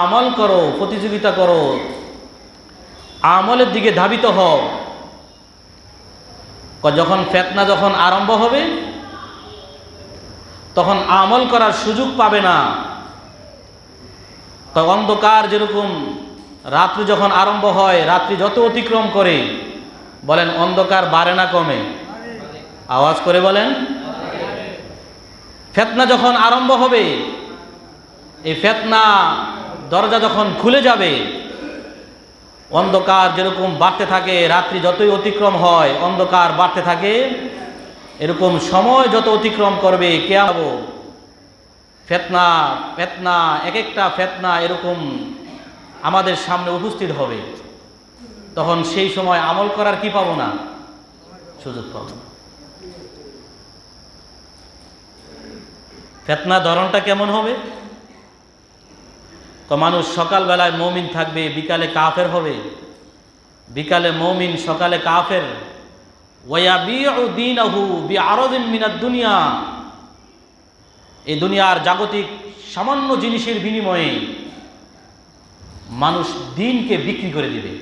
আমল করো, প্রতিযোগিতা করো, আমলের দিকে ধাবিত হও। যখন ফিতনা যখন আরম্ভ হবে তখন আমল করার সুযোগ পাবে না। অন্ধকার যেরকম রাত্রি যখন আরম্ভ হয়, রাত্রি যত অতিক্রম করে, বলেন অন্ধকার বাড়ে না কমে? আওয়াজ করে বলেন। ফিতনা যখন আরম্ভ হবে, এই ফিতনা দরজা যখন খুলে যাবে, অন্ধকার যেরকম বাড়তে থাকে, রাত্রি যতই অতিক্রম হয় অন্ধকার বাড়তে থাকে, এরকম সময় যত অতিক্রম করবে কিয়ামত, ফিতনা ফিতনা এক একটা ফিতনা এরকম আমাদের সামনে উপস্থিত হবে। তখন সেই সময় আমল করার কি পাবো না? সুযোগ পাবো না। ফিতনা ধরনটা কেমন হবে? তো মানুষ সকালবেলায় মুমিন থাকবে, বিকালে কাফের হবে, বিকালে মুমিন সকালে কাফের। ওয়ায়াবিউ দীনাহু বিআরাদিন মিনাদ দুনিয়া, এই দুনিয়ার জাগতিক সামান্য জিনিসের বিনিময়ে মানুষ দিনকে বিক্রি করে দিবে।